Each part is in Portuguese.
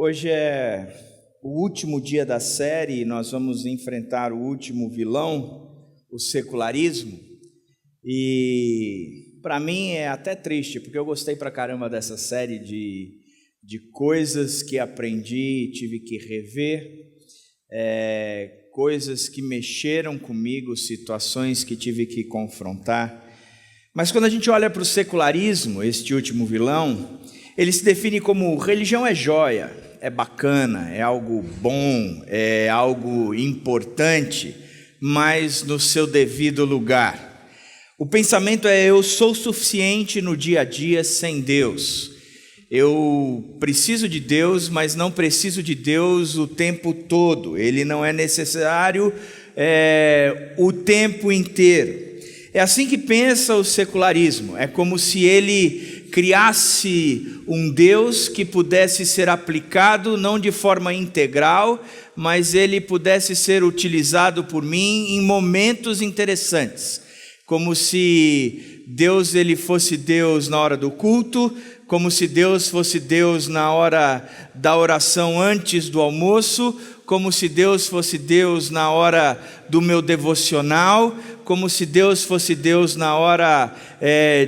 Hoje é o último dia da série e nós vamos enfrentar o último vilão, o secularismo. E para mim é até triste, porque eu gostei pra caramba dessa série de coisas que aprendi e tive que rever, coisas que mexeram comigo, situações que tive que confrontar. Mas quando a gente olha para o secularismo, este último vilão, ele se define como religião é joia, é bacana, é algo bom, é algo importante, mas no seu devido lugar. O pensamento é: eu sou suficiente no dia a dia sem Deus. Eu preciso de Deus, mas não preciso de Deus o tempo todo. Ele não é necessário o tempo inteiro. É assim que pensa o secularismo. É como se ele criasse um Deus que pudesse ser aplicado não de forma integral, mas ele pudesse ser utilizado por mim em momentos interessantes. Como se Deus ele fosse Deus na hora do culto, como se Deus fosse Deus na hora da oração antes do almoço, como se Deus fosse Deus na hora do meu devocional, como se Deus fosse Deus na hora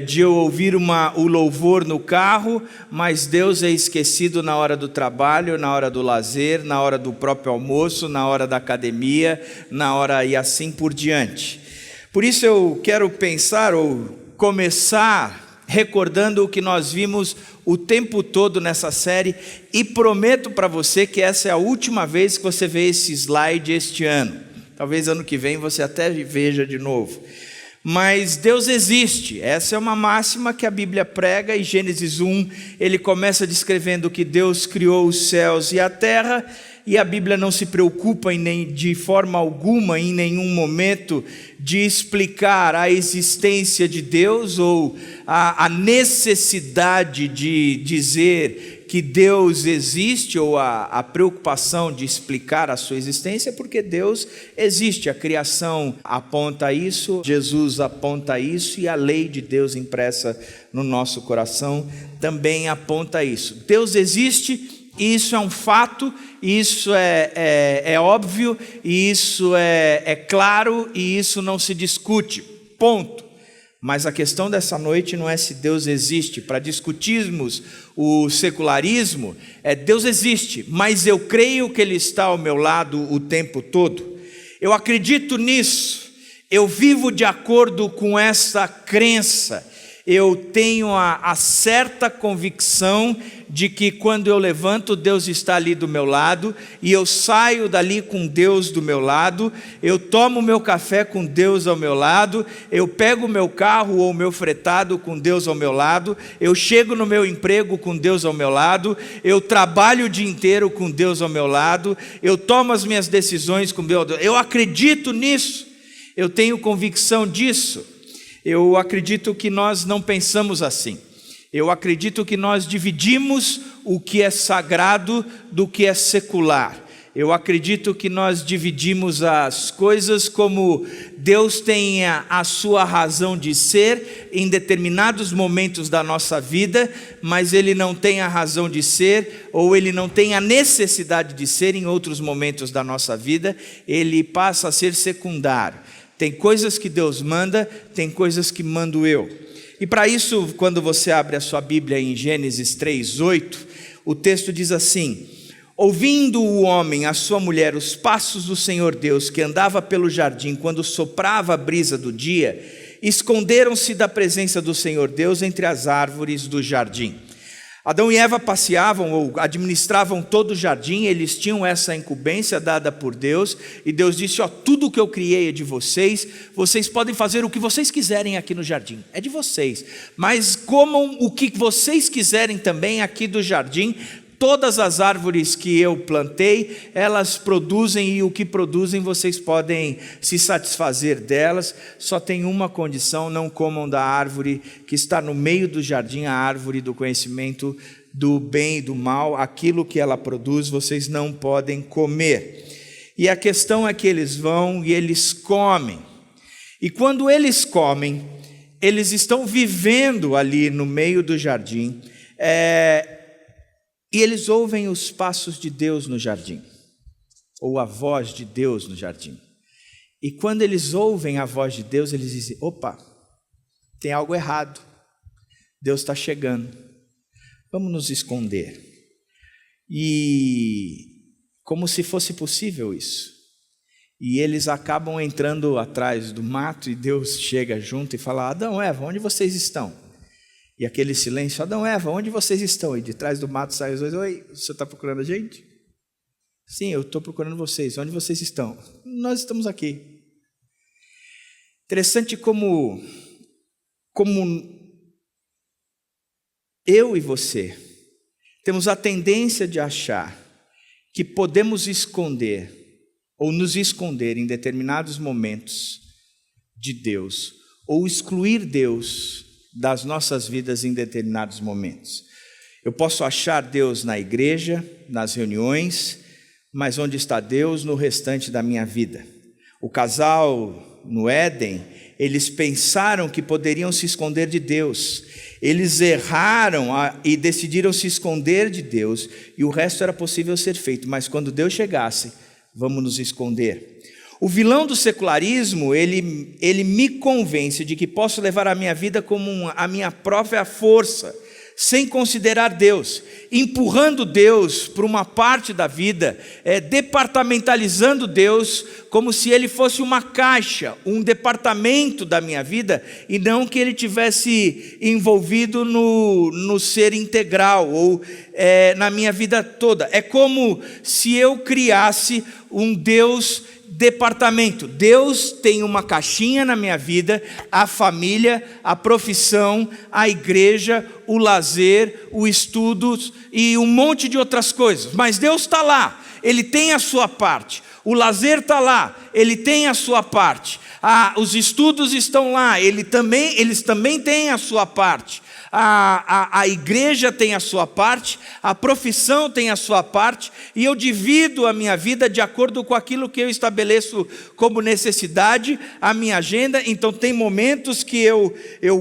de eu ouvir o louvor no carro, mas Deus é esquecido na hora do trabalho, na hora do lazer, na hora do próprio almoço, na hora da academia, na hora e assim por diante. Por isso eu quero pensar ou começar recordando o que nós vimos o tempo todo nessa série, e prometo para você que essa é a última vez que você vê esse slide este ano. Talvez ano que vem você até veja de novo. Mas Deus existe, essa é uma máxima que a Bíblia prega. Em Gênesis 1, ele começa descrevendo que Deus criou os céus e a terra, e a Bíblia não se preocupa de forma alguma, em nenhum momento, de explicar a existência de Deus ou a necessidade de dizer que Deus existe, ou a preocupação de explicar a sua existência, porque Deus existe. A criação aponta isso, Jesus aponta isso, e a lei de Deus impressa no nosso coração também aponta isso. Deus existe, e isso é um fato, isso é óbvio, e isso é claro, e isso não se discute, ponto. Mas a questão dessa noite não é se Deus existe. Para discutirmos o secularismo, Deus existe, mas eu creio que Ele está ao meu lado o tempo todo. Eu acredito nisso, eu vivo de acordo com essa crença. Eu tenho a certa convicção de que quando eu levanto, Deus está ali do meu lado, e eu saio dali com Deus do meu lado, eu tomo meu café com Deus ao meu lado, eu pego o meu carro ou o meu fretado com Deus ao meu lado, eu chego no meu emprego com Deus ao meu lado, eu trabalho o dia inteiro com Deus ao meu lado, eu tomo as minhas decisões com Deus. Eu acredito nisso, eu tenho convicção disso. Eu acredito que nós não pensamos assim. Eu acredito que nós dividimos o que é sagrado do que é secular. Eu acredito que nós dividimos as coisas como Deus tem a sua razão de ser em determinados momentos da nossa vida, mas Ele não tem a razão de ser, ou Ele não tem a necessidade de ser em outros momentos da nossa vida. Ele passa a ser secundário. Tem coisas que Deus manda, tem coisas que mando eu. E para isso, quando você abre a sua Bíblia em Gênesis 3:8, o texto diz assim: ouvindo o homem, a sua mulher, os passos do Senhor Deus, que andava pelo jardim, quando soprava a brisa do dia, esconderam-se da presença do Senhor Deus entre as árvores do jardim. Adão e Eva passeavam ou administravam todo o jardim, eles tinham essa incumbência dada por Deus, e Deus disse: tudo que eu criei é de vocês, vocês podem fazer o que vocês quiserem aqui no jardim, é de vocês, mas comam o que vocês quiserem também aqui do jardim. Todas as árvores que eu plantei, elas produzem, e o que produzem vocês podem se satisfazer delas. Só tem uma condição: não comam da árvore que está no meio do jardim, a árvore do conhecimento do bem e do mal. Aquilo que ela produz, vocês não podem comer. E a questão é que eles vão e eles comem. E quando eles comem, eles estão vivendo ali no meio do jardim, E eles ouvem os passos de Deus no jardim, ou a voz de Deus no jardim. E quando eles ouvem a voz de Deus, eles dizem: opa, tem algo errado, Deus está chegando, vamos nos esconder. E como se fosse possível isso. E eles acabam entrando atrás do mato e Deus chega junto e fala: Adão, Eva, onde vocês estão? E aquele silêncio: Adão, Eva, onde vocês estão? E de trás do mato saem os dois: oi, você está procurando a gente? Sim, eu estou procurando vocês. Onde vocês estão? Nós estamos aqui. Interessante como eu e você temos a tendência de achar que podemos esconder ou nos esconder em determinados momentos de Deus, ou excluir Deus das nossas vidas em determinados momentos. Eu posso achar Deus na igreja, nas reuniões, mas onde está Deus no restante da minha vida? O casal no Éden, eles pensaram que poderiam se esconder de Deus. Eles erraram e decidiram se esconder de Deus, e o resto era possível ser feito, mas quando Deus chegasse, vamos nos esconder. O vilão do secularismo, ele me convence de que posso levar a minha vida como a minha própria força, sem considerar Deus, empurrando Deus para uma parte da vida, departamentalizando Deus como se Ele fosse uma caixa, um departamento da minha vida, e não que Ele tivesse envolvido no ser integral, ou na minha vida toda. É como se eu criasse um Deus departamento. Deus tem uma caixinha na minha vida: a família, a profissão, a igreja, o lazer, o estudo e um monte de outras coisas. Mas Deus está lá, Ele tem a sua parte. O lazer está lá, Ele tem a sua parte. Os estudos estão lá, eles também têm a sua parte. A igreja tem a sua parte, a profissão tem a sua parte, e eu divido a minha vida de acordo com aquilo que eu estabeleço como necessidade, a minha agenda. Então tem momentos que eu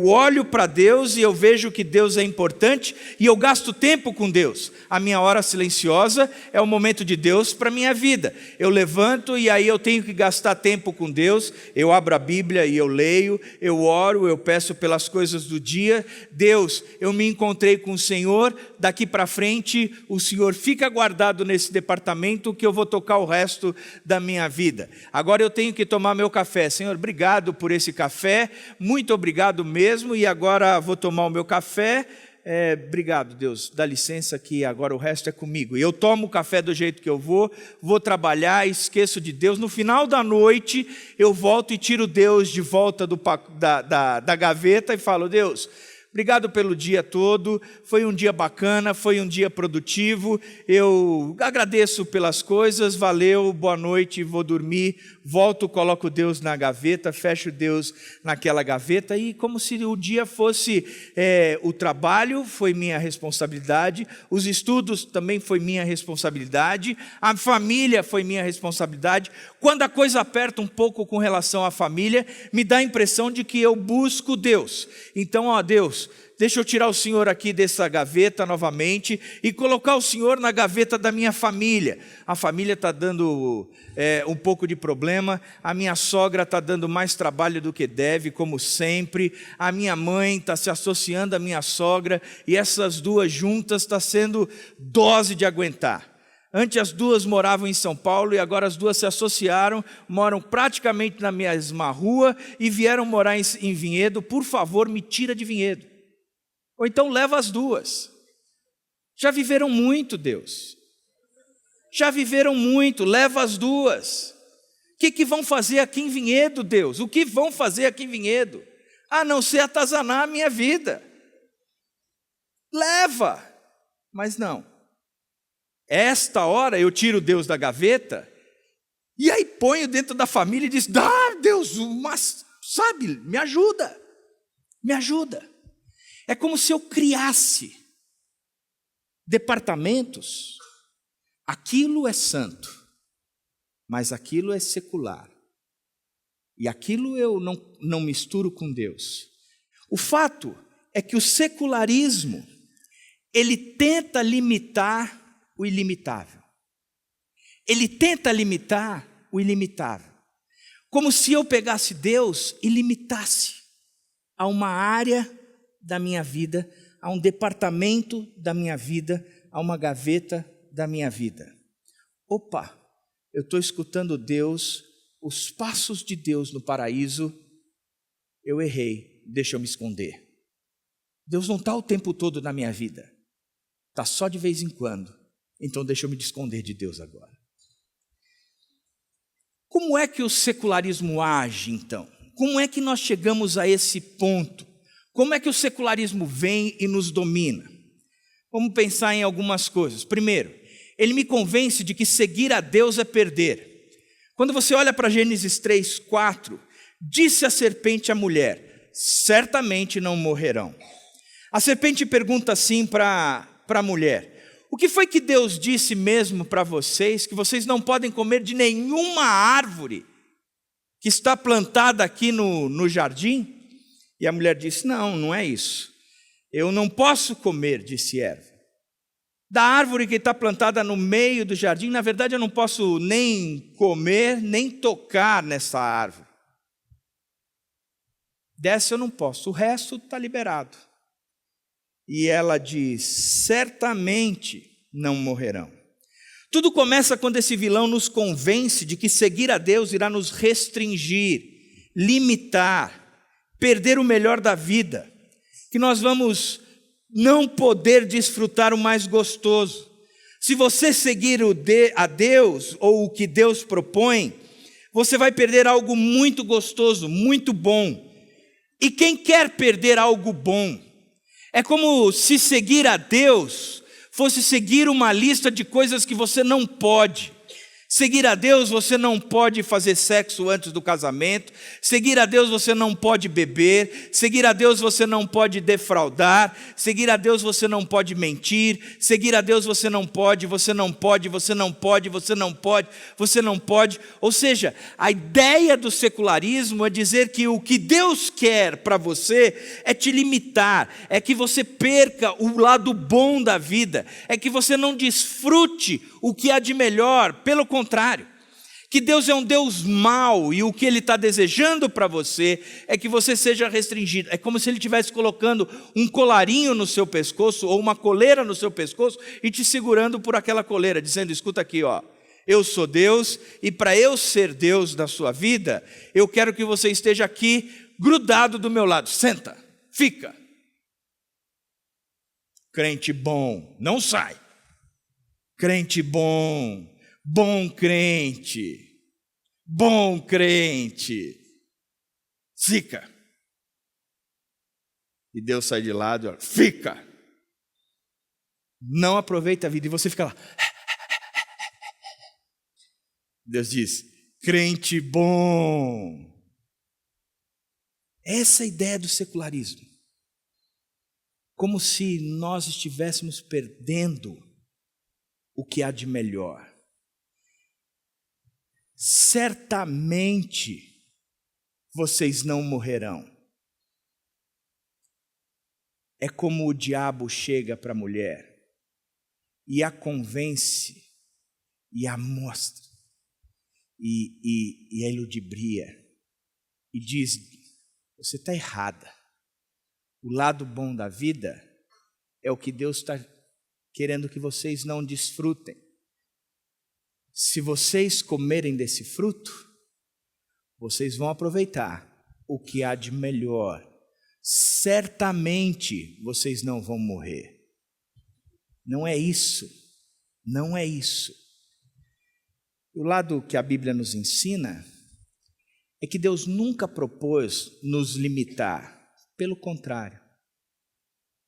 olho para Deus e eu vejo que Deus é importante, e eu gasto tempo com Deus. A minha hora silenciosa é o momento de Deus para a minha vida. Eu levanto e aí eu tenho que gastar tempo com Deus, eu abro a Bíblia e eu leio, eu oro, eu peço pelas coisas do dia. Deus, eu me encontrei com o Senhor, daqui para frente o Senhor fica guardado nesse departamento que eu vou tocar o resto da minha vida. Agora eu tenho que tomar meu café. Senhor, obrigado por esse café, muito obrigado mesmo, e agora vou tomar o meu café. Obrigado, Deus, dá licença que agora o resto é comigo. E eu tomo o café do jeito que eu vou trabalhar, esqueço de Deus. No final da noite eu volto e tiro Deus de volta da gaveta e falo: Deus, obrigado pelo dia todo, foi um dia bacana, foi um dia produtivo, eu agradeço pelas coisas, valeu, boa noite, vou dormir, volto, coloco Deus na gaveta, fecho Deus naquela gaveta, e como se o dia fosse o trabalho foi minha responsabilidade, os estudos também foi minha responsabilidade, a família foi minha responsabilidade. Quando a coisa aperta um pouco com relação à família, me dá a impressão de que eu busco Deus. Então, ó Deus, deixa eu tirar o Senhor aqui dessa gaveta novamente e colocar o Senhor na gaveta da minha família. A família está dando um pouco de problema, a minha sogra está dando mais trabalho do que deve, como sempre, a minha mãe está se associando à minha sogra, e essas duas juntas está sendo dose de aguentar. Antes as duas moravam em São Paulo e agora as duas se associaram, moram praticamente na mesma rua e vieram morar em Vinhedo. Por favor, me tira de Vinhedo. Ou então leva as duas. Já viveram muito, Deus. Já viveram muito, leva as duas. O que vão fazer aqui em Vinhedo, Deus? O que vão fazer aqui em Vinhedo? A não ser atazanar a minha vida. Leva. Mas não. Esta hora eu tiro Deus da gaveta e aí ponho dentro da família e diz: Deus, mas sabe, me ajuda, me ajuda. É como se eu criasse departamentos. Aquilo é santo, mas aquilo é secular, e aquilo eu não misturo com Deus. O fato é que o secularismo, ele tenta limitar o ilimitável. Ele tenta limitar o ilimitável. Como se eu pegasse Deus e limitasse a uma área da minha vida, a um departamento da minha vida, a uma gaveta da minha vida. Opa, eu estou escutando Deus, os passos de Deus no paraíso, eu errei, deixa eu me esconder. Deus não está o tempo todo na minha vida, está só de vez em quando, então deixa eu me esconder de Deus agora. Como é que o secularismo age então? Como é que nós chegamos a esse ponto? Como é que o secularismo vem e nos domina? Vamos pensar em algumas coisas. Primeiro, ele me convence de que seguir a Deus é perder. Quando você olha para Gênesis 3:4, disse a serpente à mulher, certamente não morrerão. A serpente pergunta assim para a mulher, o que foi que Deus disse mesmo para vocês, que vocês não podem comer de nenhuma árvore que está plantada aqui no jardim? E a mulher disse, não é isso. Eu não posso comer, disse Eva. Da árvore que está plantada no meio do jardim, na verdade eu não posso nem comer, nem tocar nessa árvore. Dessa eu não posso, o resto está liberado. E ela diz, certamente não morrerão. Tudo começa quando esse vilão nos convence de que seguir a Deus irá nos restringir, limitar, perder o melhor da vida, que nós vamos não poder desfrutar o mais gostoso. Se você seguir a Deus ou o que Deus propõe, você vai perder algo muito gostoso, muito bom. E quem quer perder algo bom? É como se seguir a Deus fosse seguir uma lista de coisas que você não pode. Seguir a Deus, você não pode fazer sexo antes do casamento. Seguir a Deus, você não pode beber. Seguir a Deus, você não pode defraudar. Seguir a Deus, você não pode mentir. Seguir a Deus, você não pode, você não pode, você não pode, você não pode, você não pode. Ou seja, a ideia do secularismo é dizer que o que Deus quer para você é te limitar, é que você perca o lado bom da vida, é que você não desfrute o que há de melhor. Pelo contrário, que Deus é um Deus mau e o que Ele está desejando para você é que você seja restringido. É como se Ele estivesse colocando um colarinho no seu pescoço ou uma coleira no seu pescoço e te segurando por aquela coleira, dizendo, escuta aqui, ó, eu sou Deus e para eu ser Deus da sua vida, eu quero que você esteja aqui grudado do meu lado. Senta, fica. Crente bom, não sai. Crente bom, bom crente, fica. E Deus sai de lado, ó, fica. Não aproveita a vida e você fica lá. Deus diz, crente bom. Essa é a ideia do secularismo. Como se nós estivéssemos perdendo o que há de melhor. Certamente vocês não morrerão. É como o diabo chega para a mulher e a convence e a mostra e a iludibria e diz, você está errada. O lado bom da vida é o que Deus está querendo que vocês não desfrutem. Se vocês comerem desse fruto, vocês vão aproveitar o que há de melhor. Certamente vocês não vão morrer. Não é isso. Não é isso. O lado que a Bíblia nos ensina é que Deus nunca propôs nos limitar. Pelo contrário.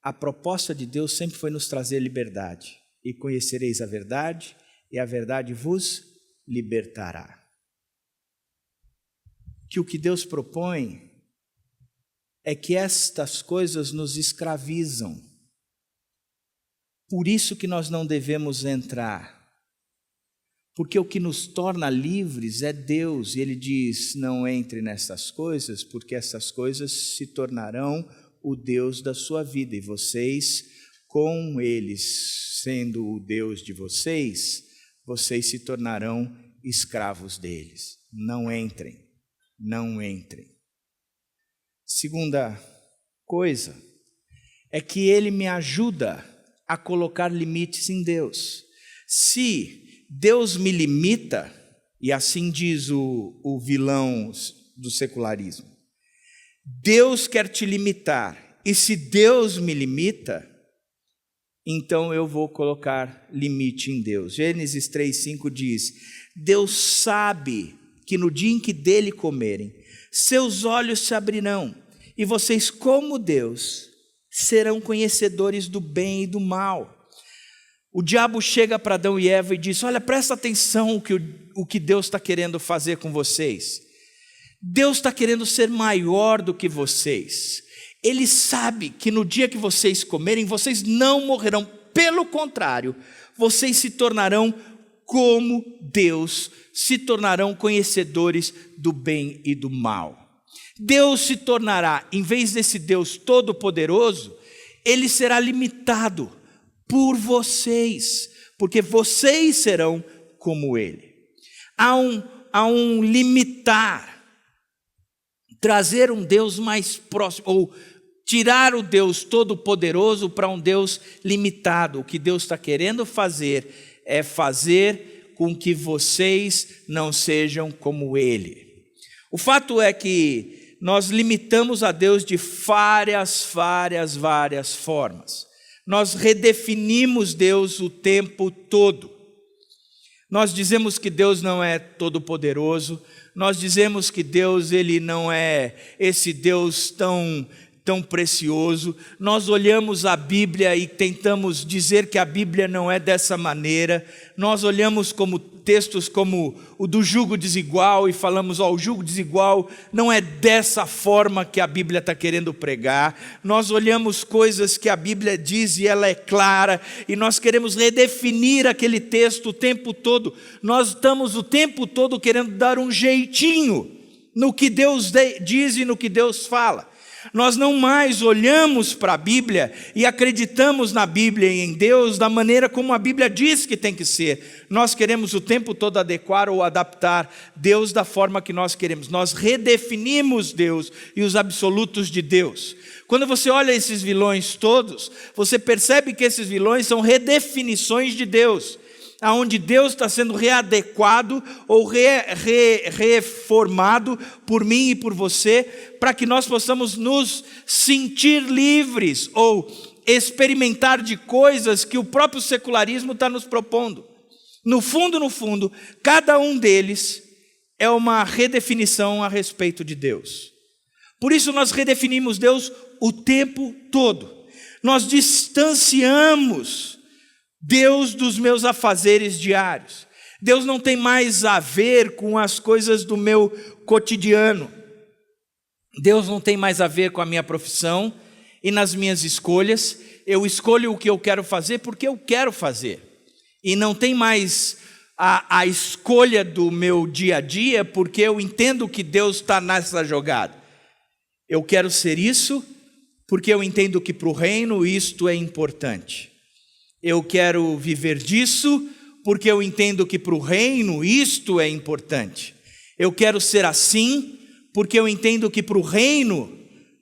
A proposta de Deus sempre foi nos trazer liberdade. E conhecereis a verdade, e a verdade vos libertará. Que o que Deus propõe é que estas coisas nos escravizam. Por isso que nós não devemos entrar. Porque o que nos torna livres é Deus. E Ele diz, não entre nessas coisas, porque essas coisas se tornarão o Deus da sua vida. E vocês com eles sendo o Deus de vocês, vocês se tornarão escravos deles. Não entrem, não entrem. Segunda coisa é que ele me ajuda a colocar limites em Deus. Se Deus me limita, e assim diz o vilão do secularismo, Deus quer te limitar, e se Deus me limita, então eu vou colocar limite em Deus. Gênesis 3:5 diz: Deus sabe que no dia em que dele comerem, seus olhos se abrirão, e vocês, como Deus, serão conhecedores do bem e do mal. O diabo chega para Adão e Eva e diz: olha, presta atenção o que Deus está querendo fazer com vocês. Deus está querendo ser maior do que vocês. Ele sabe que no dia que vocês comerem, vocês não morrerão. Pelo contrário, vocês se tornarão como Deus, se tornarão conhecedores do bem e do mal. Deus se tornará, em vez desse Deus todo-poderoso, ele será limitado por vocês, porque vocês serão como ele. Há um limitar, trazer um Deus mais próximo, ou tirar o Deus todo-poderoso para um Deus limitado. O que Deus está querendo fazer é fazer com que vocês não sejam como ele. O fato é que nós limitamos a Deus de várias formas. Nós redefinimos Deus o tempo todo. Nós dizemos que Deus não é todo-poderoso, nós dizemos que Deus ele não é esse Deus tão precioso. Nós olhamos a Bíblia e tentamos dizer que a Bíblia não é dessa maneira. Nós olhamos como textos como o do jugo desigual e falamos: o jugo desigual não é dessa forma que a Bíblia está querendo pregar. Nós olhamos coisas que a Bíblia diz e ela é clara, e nós queremos redefinir aquele texto o tempo todo. Nós estamos o tempo todo querendo dar um jeitinho no que Deus diz e no que Deus fala. Nós não mais olhamos para a Bíblia e acreditamos na Bíblia e em Deus da maneira como a Bíblia diz que tem que ser. Nós queremos o tempo todo adequar ou adaptar Deus da forma que nós queremos. Nós redefinimos Deus e os absolutos de Deus. Quando você olha esses vilões todos, você percebe que esses vilões são redefinições de Deus, aonde Deus está sendo readequado ou reformado por mim e por você, para que nós possamos nos sentir livres ou experimentar de coisas que o próprio secularismo está nos propondo. No fundo, cada um deles é uma redefinição a respeito de Deus. Por isso nós redefinimos Deus o tempo todo. Nós distanciamos Deus dos meus afazeres diários. Deus não tem mais a ver com as coisas do meu cotidiano. Deus não tem mais a ver com a minha profissão e nas minhas escolhas. Eu escolho o que eu quero fazer porque eu quero fazer. E não tem mais a escolha do meu dia a dia porque eu entendo que Deus está nessa jogada. Eu quero ser isso porque eu entendo que para o reino isto é importante. Eu quero viver disso porque eu entendo que para o reino isto é importante. Eu quero ser assim porque eu entendo que para o reino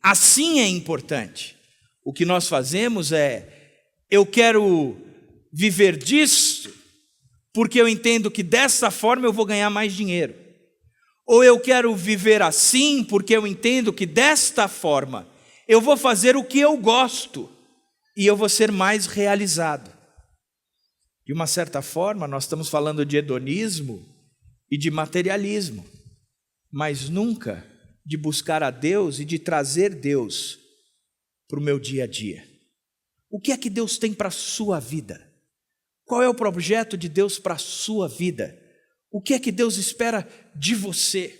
assim é importante. O que nós fazemos é: eu quero viver disso porque eu entendo que dessa forma eu vou ganhar mais dinheiro. Ou eu quero viver assim porque eu entendo que desta forma eu vou fazer o que eu gosto e eu vou ser mais realizado. De uma certa forma, nós estamos falando de hedonismo e de materialismo, mas nunca de buscar a Deus e de trazer Deus para o meu dia a dia. O que é que Deus tem para a sua vida? Qual é o projeto de Deus para a sua vida? O que é que Deus espera de você?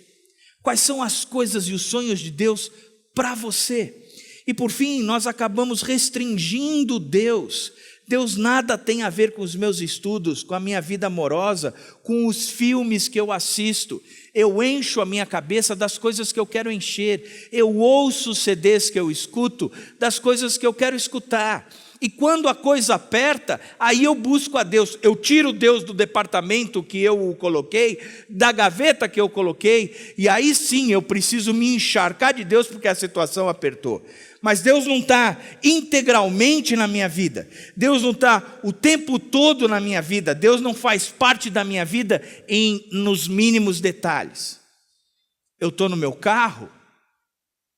Quais são as coisas e os sonhos de Deus para você? E por fim, nós acabamos restringindo Deus. Deus nada tem a ver com os meus estudos, com a minha vida amorosa, com os filmes que eu assisto. Eu encho a minha cabeça das coisas que eu quero encher. Eu ouço os CDs que eu escuto, das coisas que eu quero escutar. E quando a coisa aperta, aí eu busco a Deus. Eu tiro Deus do departamento que eu o coloquei, da gaveta que eu coloquei, e aí sim eu preciso me encharcar de Deus porque a situação apertou. Mas Deus não está integralmente na minha vida. Deus não está o tempo todo na minha vida. Deus não faz parte da minha vida nos mínimos detalhes. Eu estou no meu carro,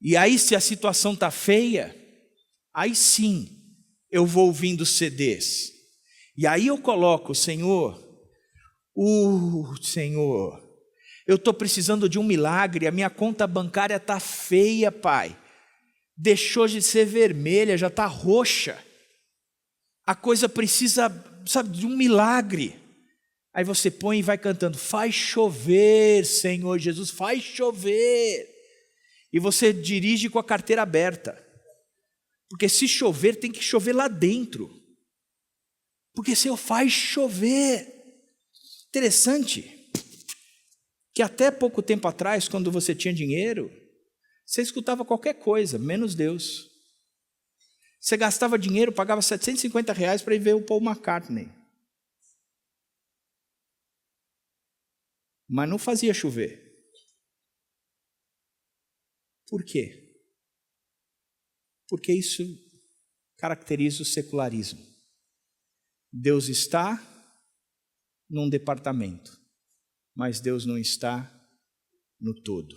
e aí se a situação está feia, aí sim eu vou ouvindo CDs. E aí eu coloco, Senhor, eu estou precisando de um milagre, a minha conta bancária está feia, Pai. Deixou de ser vermelha, já está roxa. A coisa precisa, de um milagre. Aí você põe e vai cantando, faz chover, Senhor Jesus, faz chover. E você dirige com a carteira aberta. Porque se chover, tem que chover lá dentro. Porque Senhor, faz chover. Interessante que até pouco tempo atrás, quando você tinha dinheiro, você escutava qualquer coisa, menos Deus. Você gastava dinheiro, pagava R$750 para ir ver o Paul McCartney. Mas não fazia chover. Por quê? Porque isso caracteriza o secularismo. Deus está num departamento, mas Deus não está no todo.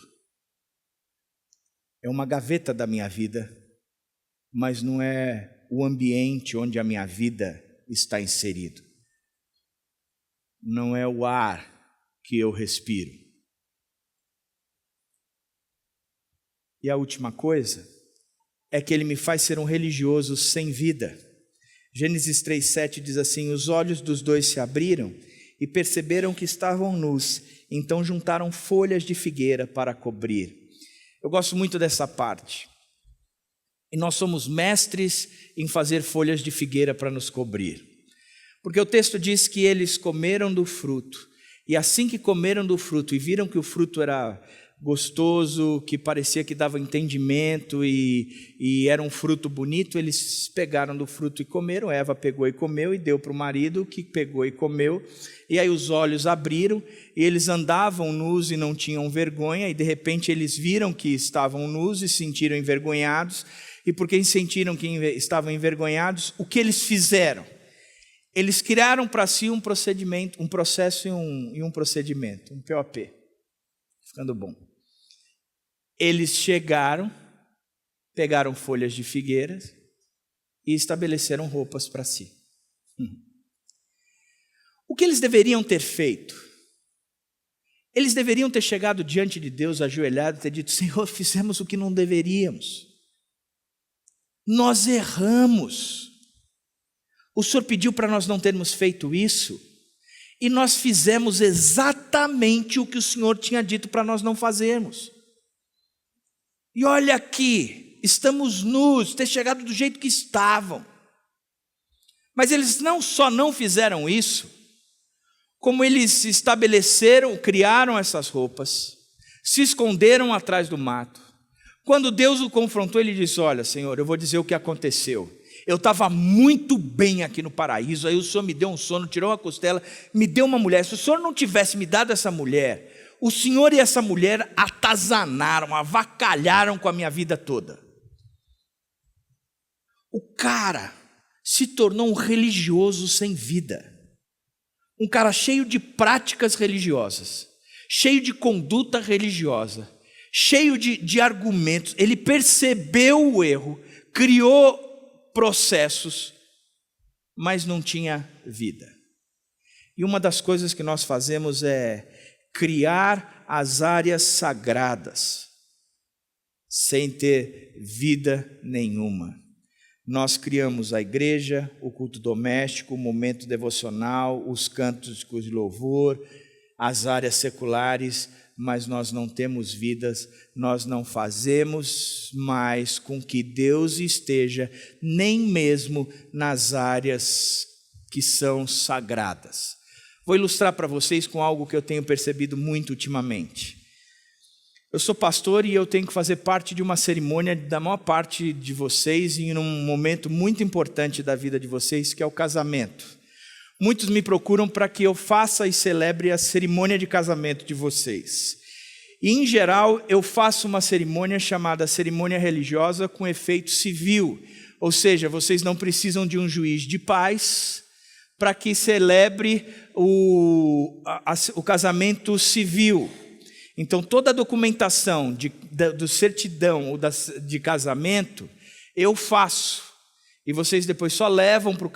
É uma gaveta da minha vida, mas não é o ambiente onde a minha vida está inserido. Não é o ar que eu respiro. E a última coisa é que ele me faz ser um religioso sem vida. Gênesis 3:7 diz assim, os olhos dos dois se abriram e perceberam que estavam nus, então juntaram folhas de figueira para cobrir. Eu gosto muito dessa parte. E nós somos mestres em fazer folhas de figueira para nos cobrir. Porque o texto diz que eles comeram do fruto, e assim que comeram do fruto e viram que o fruto era gostoso, que parecia que dava entendimento e era um fruto bonito, eles pegaram do fruto e comeram. Eva pegou e comeu e deu para o marido, que pegou e comeu. E aí os olhos abriram e eles andavam nus e não tinham vergonha, e de repente eles viram que estavam nus e se sentiram envergonhados. E porque sentiram que estavam envergonhados, o que eles fizeram? Eles criaram para si um procedimento, um processo e um procedimento, um POP. Ficando bom. Eles chegaram, pegaram folhas de figueiras e estabeleceram roupas para si. O que eles deveriam ter feito? Eles deveriam ter chegado diante de Deus, ajoelhado, e ter dito, Senhor, fizemos o que não deveríamos. Nós erramos. O Senhor pediu para nós não termos feito isso, e nós fizemos exatamente o que o Senhor tinha dito para nós não fazermos. E olha aqui, estamos nus, ter chegado do jeito que estavam. Mas eles não só não fizeram isso, como eles estabeleceram, criaram essas roupas, se esconderam atrás do mato. Quando Deus o confrontou, ele disse, olha, Senhor, eu vou dizer o que aconteceu. Eu estava muito bem aqui no paraíso, aí o Senhor me deu um sono, tirou uma costela, me deu uma mulher. Se o Senhor não tivesse me dado essa mulher, o Senhor e essa mulher atazanaram, avacalharam com a minha vida toda. O cara se tornou um religioso sem vida. Um cara cheio de práticas religiosas, cheio de conduta religiosa, cheio de argumentos. Ele percebeu o erro, criou processos, mas não tinha vida. E uma das coisas que nós fazemos é criar as áreas sagradas, sem ter vida nenhuma. Nós criamos a igreja, o culto doméstico, o momento devocional, os cantos de louvor, as áreas seculares, mas nós não temos vidas, nós não fazemos mais com que Deus esteja nem mesmo nas áreas que são sagradas. Vou ilustrar para vocês com algo que eu tenho percebido muito ultimamente. Eu sou pastor e eu tenho que fazer parte de uma cerimônia da maior parte de vocês em um momento muito importante da vida de vocês, que é o casamento. Muitos me procuram para que eu faça e celebre a cerimônia de casamento de vocês. E, em geral, eu faço uma cerimônia chamada cerimônia religiosa com efeito civil. Ou seja, vocês não precisam de um juiz de paz para que celebre o casamento civil. Então, toda a documentação do certidão ou de casamento, eu faço. E vocês depois só levam para o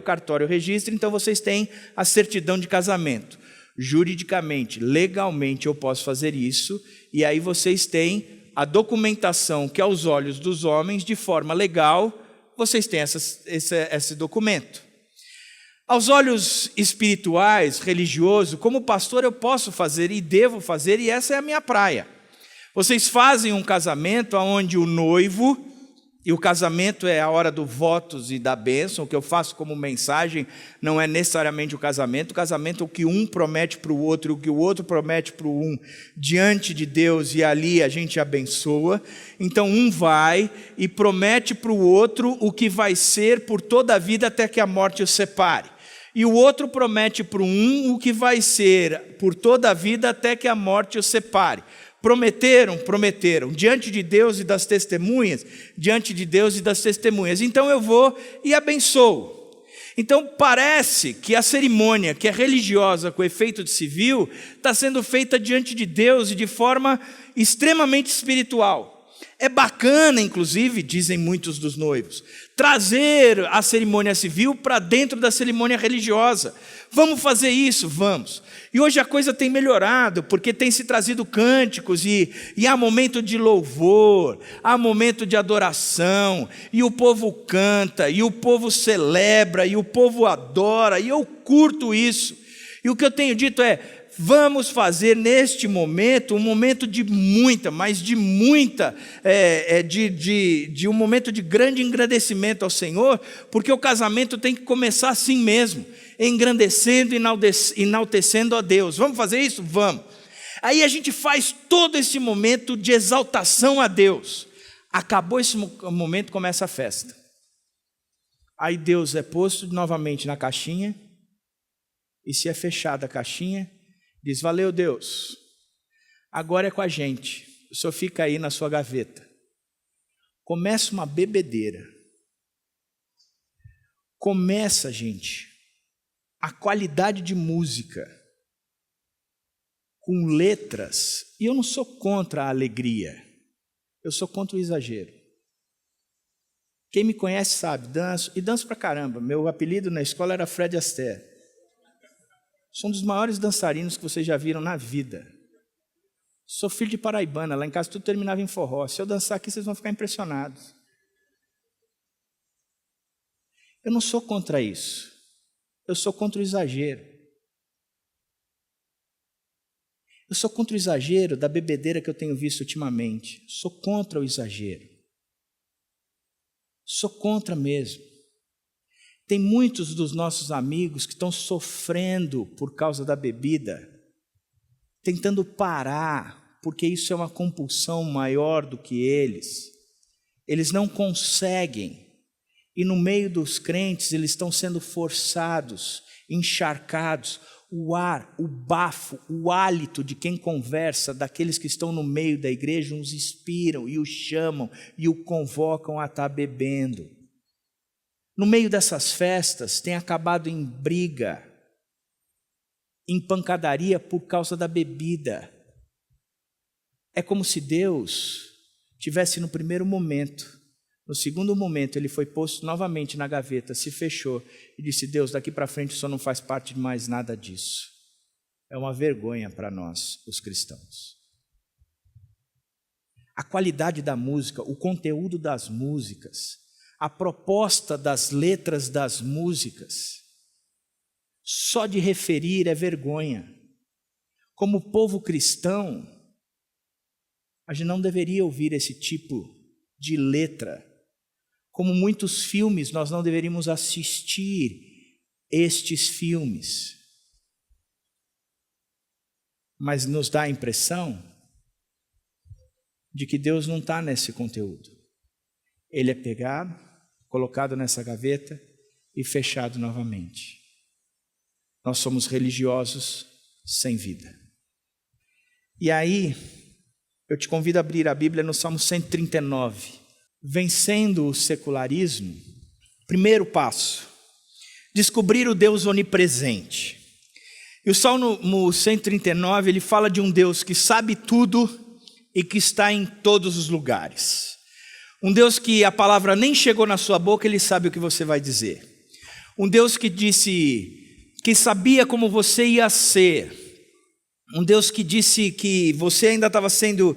cartório registra, então vocês têm a certidão de casamento. Juridicamente, legalmente eu posso fazer isso, e aí vocês têm a documentação que aos olhos dos homens, de forma legal, vocês têm esse documento. Aos olhos espirituais, religiosos, como pastor eu posso fazer e devo fazer, e essa é a minha praia. Vocês fazem um casamento onde o noivo, e o casamento é a hora do votos e da bênção, o que eu faço como mensagem não é necessariamente o casamento é o que um promete para o outro, o que o outro promete para o um, diante de Deus, e ali a gente abençoa. Então um vai e promete para o outro o que vai ser por toda a vida até que a morte os separe. E o outro promete para um o que vai ser por toda a vida até que a morte os separe. Prometeram, diante de Deus e das testemunhas, Então eu vou e abençoo. Então parece que a cerimônia, que é religiosa com efeito de civil, está sendo feita diante de Deus e de forma extremamente espiritual. É bacana, inclusive, dizem muitos dos noivos, trazer a cerimônia civil para dentro da cerimônia religiosa. Vamos fazer isso? Vamos. E hoje a coisa tem melhorado, porque tem se trazido cânticos, e há momento de louvor, há momento de adoração, e o povo canta, e o povo celebra, e o povo adora, e eu curto isso. E o que eu tenho dito é, vamos fazer neste momento um momento de muita, um momento de grande engrandecimento ao Senhor, porque o casamento tem que começar assim mesmo, engrandecendo e enaltecendo a Deus. Vamos fazer isso? Vamos. Aí a gente faz todo esse momento de exaltação a Deus. Acabou esse momento, começa a festa. Aí Deus é posto novamente na caixinha, e se é fechada a caixinha, diz, valeu Deus, agora é com a gente, o senhor fica aí na sua gaveta. Começa uma bebedeira. Começa, gente, a qualidade de música, com letras, e eu não sou contra a alegria, eu sou contra o exagero. Quem me conhece sabe, danço, e danço pra caramba. Meu apelido na escola era Fred Astaire. Sou um dos maiores dançarinos que vocês já viram na vida. Sou filho de paraibana, lá em casa tudo terminava em forró. Se eu dançar aqui, vocês vão ficar impressionados. Eu não sou contra isso. Eu sou contra o exagero. Eu sou contra o exagero da bebedeira que eu tenho visto ultimamente. Sou contra o exagero. Sou contra mesmo. Tem muitos dos nossos amigos que estão sofrendo por causa da bebida, tentando parar, porque isso é uma compulsão maior do que eles. Eles não conseguem, e no meio dos crentes eles estão sendo forçados, encharcados. O ar, o bafo, o hálito de quem conversa, daqueles que estão no meio da igreja, os inspiram e o chamam e o convocam a estar bebendo. No meio dessas festas, tem acabado em briga, em pancadaria por causa da bebida. É como se Deus tivesse no primeiro momento, no segundo momento ele foi posto novamente na gaveta, se fechou e disse, Deus, daqui para frente o Senhor não faz parte de mais nada disso. É uma vergonha para nós, os cristãos. A qualidade da música, o conteúdo das músicas, a proposta das letras das músicas, só de referir é vergonha. Como povo cristão, a gente não deveria ouvir esse tipo de letra. Como muitos filmes, nós não deveríamos assistir estes filmes. Mas nos dá a impressão de que Deus não está nesse conteúdo. Ele é pegado, colocado nessa gaveta e fechado novamente. Nós somos religiosos sem vida. E aí, eu te convido a abrir a Bíblia no Salmo 139. Vencendo o secularismo, primeiro passo, descobrir o Deus onipresente. E o Salmo 139, ele fala de um Deus que sabe tudo e que está em todos os lugares. Um Deus que a palavra nem chegou na sua boca, ele sabe o que você vai dizer. Um Deus que disse que sabia como você ia ser. Um Deus que disse que você ainda estava sendo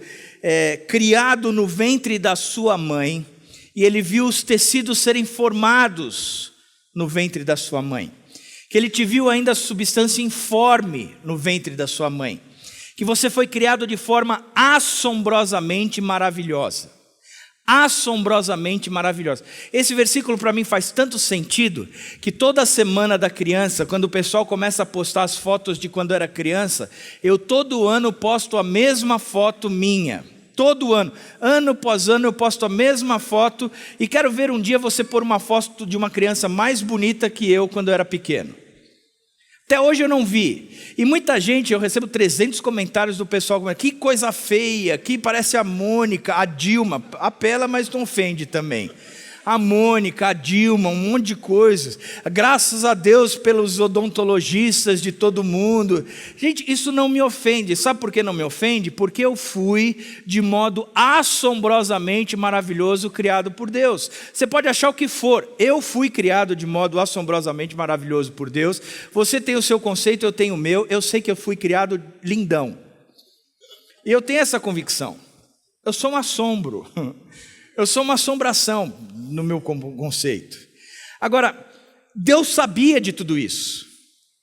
criado no ventre da sua mãe, e ele viu os tecidos serem formados no ventre da sua mãe. Que ele te viu ainda substância informe no ventre da sua mãe. Que você foi criado de forma assombrosamente maravilhosa. Assombrosamente maravilhosa. Esse versículo para mim faz tanto sentido que toda semana da criança, quando o pessoal começa a postar as fotos de quando era criança, eu todo ano posto a mesma foto minha. Todo ano, ano após ano eu posto a mesma foto e quero ver um dia você pôr uma foto de uma criança mais bonita que eu quando eu era pequeno. Até hoje eu não vi. E muita gente, eu recebo 300 comentários do pessoal, que coisa feia, que parece a Mônica, a Dilma, apela, mas não ofende também. A Mônica, a Dilma, um monte de coisas. Graças a Deus pelos odontologistas de todo mundo. Gente, isso não me ofende. Sabe por que não me ofende? Porque eu fui de modo assombrosamente maravilhoso criado por Deus. Você pode achar o que for. Eu fui criado de modo assombrosamente maravilhoso por Deus. Você tem o seu conceito, eu tenho o meu. Eu sei que eu fui criado lindão. E eu tenho essa convicção. Eu sou um assombro. Eu sou uma assombração no meu conceito. Agora, Deus sabia de tudo isso.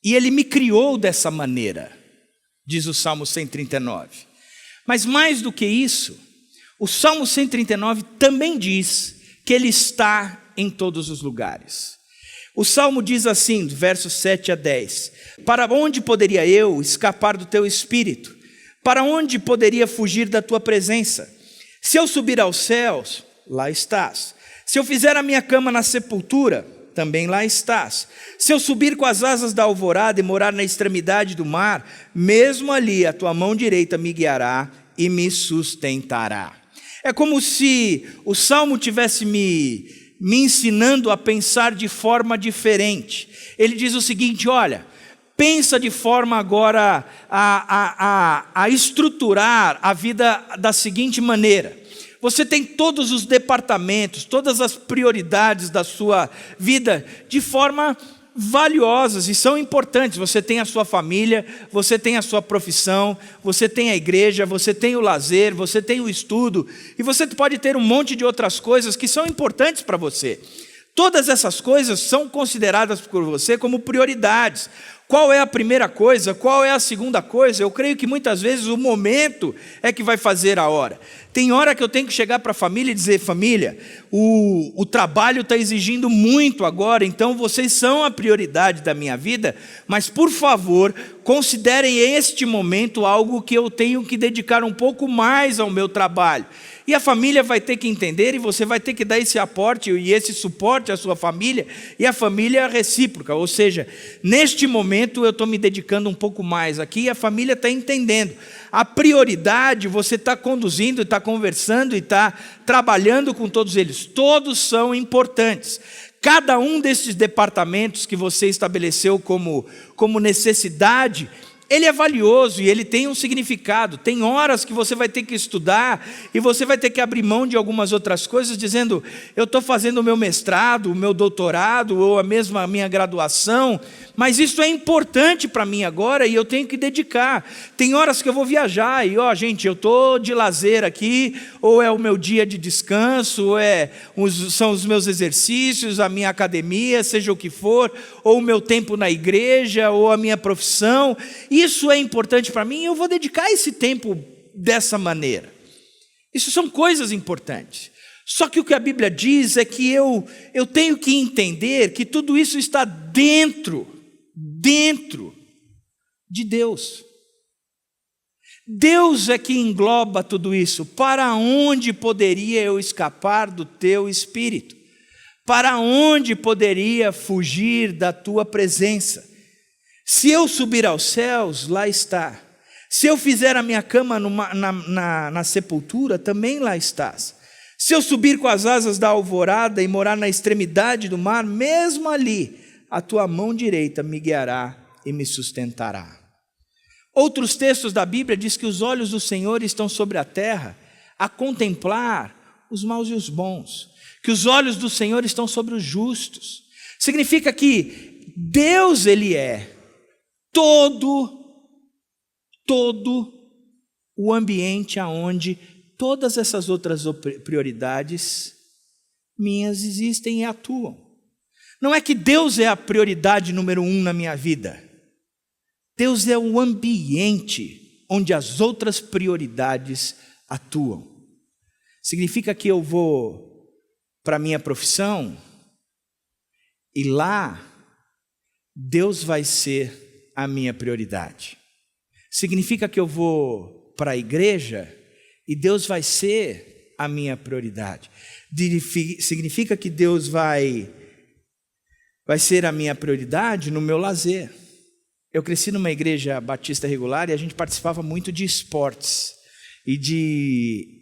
E Ele me criou dessa maneira, diz o Salmo 139. Mas mais do que isso, o Salmo 139 também diz que Ele está em todos os lugares. O Salmo diz assim, versos 7 a 10. Para onde poderia eu escapar do teu espírito? Para onde poderia fugir da tua presença? Se eu subir aos céus, lá estás. Se eu fizer a minha cama na sepultura, também lá estás. Se eu subir com as asas da alvorada e morar na extremidade do mar, mesmo ali a tua mão direita me guiará e me sustentará. É como se o Salmo tivesse me ensinando a pensar de forma diferente. Ele diz o seguinte, olha, pensa de forma agora a estruturar a vida da seguinte maneira. Você tem todos os departamentos, todas as prioridades da sua vida de forma valiosas e são importantes. Você tem a sua família, você tem a sua profissão, você tem a igreja, você tem o lazer, você tem o estudo e você pode ter um monte de outras coisas que são importantes para você. Todas essas coisas são consideradas por você como prioridades. Qual é a primeira coisa? Qual é a segunda coisa? Eu creio que muitas vezes o momento é que vai fazer a hora. Tem hora que eu tenho que chegar para a família e dizer, família, o trabalho está exigindo muito agora, então vocês são a prioridade da minha vida, mas por favor, considerem este momento algo que eu tenho que dedicar um pouco mais ao meu trabalho. E a família vai ter que entender e você vai ter que dar esse aporte e esse suporte à sua família e a família recíproca, ou seja, neste momento eu estou me dedicando um pouco mais aqui e a família está entendendo. A prioridade você está conduzindo, está conversando e está trabalhando com todos eles. Todos são importantes. Cada um desses departamentos que você estabeleceu como necessidade, ele é valioso e ele tem um significado. Tem horas que você vai ter que estudar e você vai ter que abrir mão de algumas outras coisas, dizendo, eu estou fazendo o meu mestrado, o meu doutorado ou a minha graduação, mas isso é importante para mim agora e eu tenho que dedicar. Tem horas que eu vou viajar e, gente, eu estou de lazer aqui, ou é o meu dia de descanso, ou são os meus exercícios, a minha academia, seja o que for, ou o meu tempo na igreja, ou a minha profissão. Isso é importante para mim e eu vou dedicar esse tempo dessa maneira. Isso são coisas importantes. Só que o que a Bíblia diz é que eu tenho que entender que tudo isso está dentro de Deus. Deus é que engloba tudo isso. Para onde poderia eu escapar do teu espírito? Para onde poderia fugir da tua presença? Se eu subir aos céus, lá está. Se eu fizer a minha cama na sepultura, também lá estás. Se eu subir com as asas da alvorada e morar na extremidade do mar, mesmo ali, a tua mão direita me guiará e me sustentará. Outros textos da Bíblia diz que os olhos do Senhor estão sobre a terra, a contemplar os maus e os bons, que os olhos do Senhor estão sobre os justos. Significa que Deus, Ele é todo o ambiente aonde todas essas outras prioridades minhas existem e atuam. Não é que Deus é a prioridade número 1 na minha vida. Deus é o ambiente onde as outras prioridades atuam. Significa que eu vou para a minha profissão e lá Deus vai ser a minha prioridade. Significa que eu vou para a igreja e Deus vai ser a minha prioridade. Significa que Deus vai ser a minha prioridade no meu lazer. Eu cresci numa igreja batista regular e a gente participava muito de esportes e de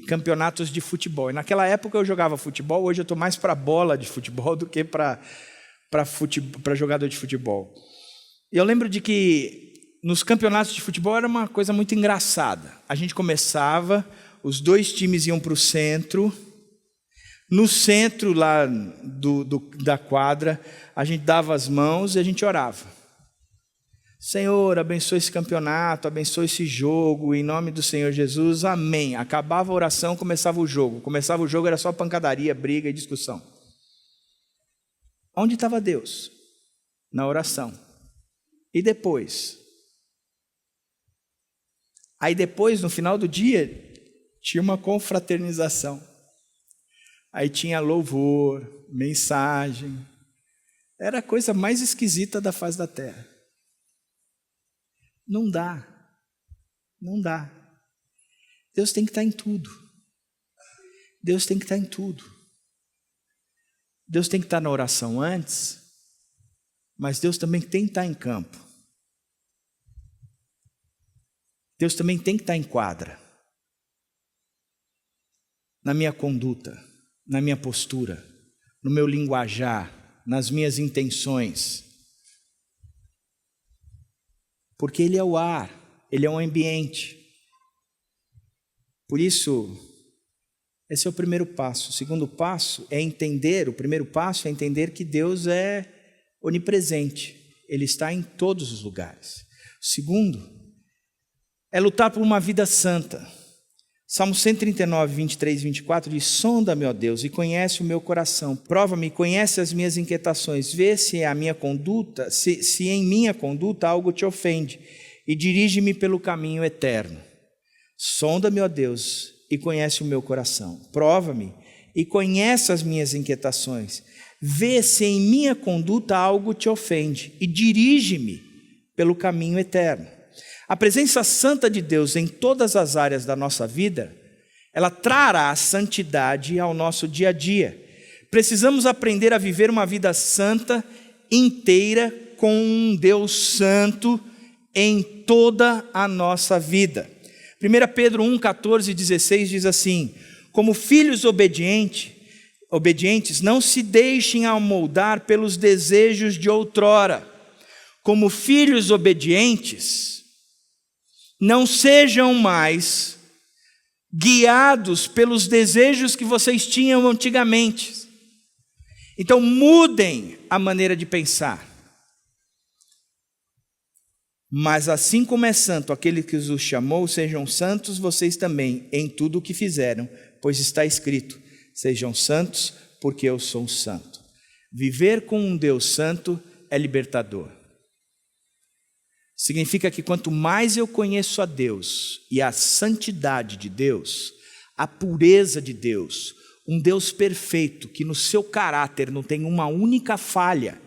campeonatos de futebol. E naquela época eu jogava futebol, hoje eu estou mais para bola de futebol do que para jogador de futebol. E eu lembro de que nos campeonatos de futebol era uma coisa muito engraçada. A gente começava, os 2 times iam para o centro. No centro lá da quadra, a gente dava as mãos e a gente orava. Senhor, abençoe esse campeonato, abençoe esse jogo, em nome do Senhor Jesus, amém. Acabava a oração, começava o jogo. Começava o jogo, era só pancadaria, briga e discussão. Onde estava Deus? Na oração. E depois? Aí depois, no final do dia, tinha uma confraternização. Aí tinha louvor, mensagem. Era a coisa mais esquisita da face da terra. Não dá. Deus tem que estar em tudo. Deus tem que estar em tudo. Deus tem que estar na oração antes, mas Deus também tem que estar em campo. Deus também tem que estar em quadra. Na minha conduta, na minha postura, no meu linguajar, nas minhas intenções. Porque Ele é o ar, Ele é o ambiente. Por isso, esse é o primeiro passo. O segundo passo é entender, o primeiro passo é entender que Deus é onipresente. Ele está em todos os lugares. O segundo é lutar por uma vida santa. Salmo 139, 23 e 24 diz: sonda-me, ó Deus, e conhece o meu coração. Prova-me, conhece as minhas inquietações. Vê se a minha conduta, se em minha conduta algo te ofende, e dirige-me pelo caminho eterno. Sonda-me, ó Deus, e conhece o meu coração. Prova-me e conhece as minhas inquietações. Vê se em minha conduta algo te ofende, e dirige-me pelo caminho eterno. A presença santa de Deus em todas as áreas da nossa vida, ela trará a santidade ao nosso dia a dia. Precisamos aprender a viver uma vida santa, inteira, com um Deus santo em toda a nossa vida. 1 Pedro 1, 14 e 16 diz assim: como filhos obedientes, não se deixem amoldar pelos desejos de outrora. Como filhos obedientes, não sejam mais guiados pelos desejos que vocês tinham antigamente. Então mudem a maneira de pensar. Mas assim como é santo aquele que os chamou, sejam santos vocês também em tudo o que fizeram, pois está escrito: sejam santos, porque eu sou santo. Viver com um Deus santo é libertador. Significa que quanto mais eu conheço a Deus e a santidade de Deus, a pureza de Deus, um Deus perfeito que no seu caráter não tem uma única falha,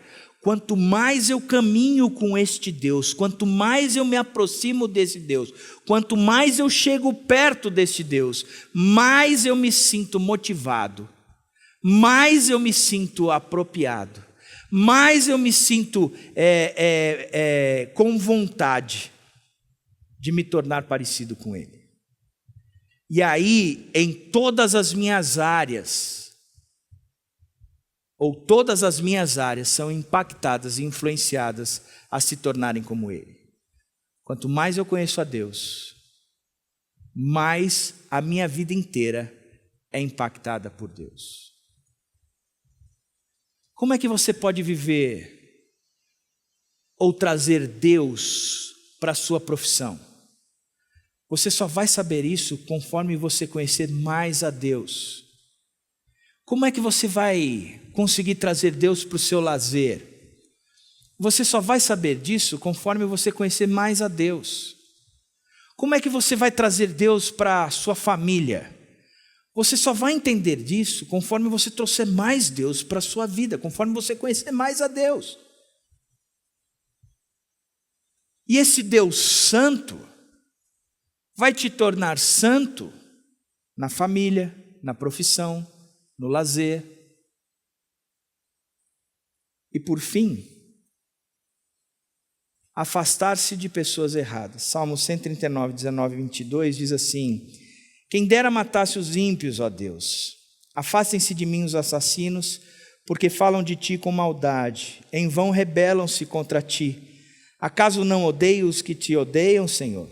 quanto mais eu caminho com este Deus, quanto mais eu me aproximo desse Deus, quanto mais eu chego perto deste Deus, mais eu me sinto motivado, mais eu me sinto apropriado, mais eu me sinto com vontade de me tornar parecido com Ele. E aí, em todas as minhas áreas, todas as minhas áreas são impactadas e influenciadas a se tornarem como Ele. Quanto mais eu conheço a Deus, mais a minha vida inteira é impactada por Deus. Como é que você pode viver ou trazer Deus para a sua profissão? Você só vai saber isso conforme você conhecer mais a Deus. Como é que você vai conseguir trazer Deus para o seu lazer? Você só vai saber disso conforme você conhecer mais a Deus. Como é que você vai trazer Deus para a sua família? Você só vai entender disso conforme você trouxer mais Deus para a sua vida, conforme você conhecer mais a Deus. E esse Deus santo vai te tornar santo na família, na profissão, no lazer. E por fim, afastar-se de pessoas erradas. Salmo 139, 19 e 22 diz assim: quem dera matasse os ímpios, ó Deus. Afastem-se de mim os assassinos, porque falam de ti com maldade. Em vão rebelam-se contra ti. Acaso não odeio os que te odeiam, Senhor?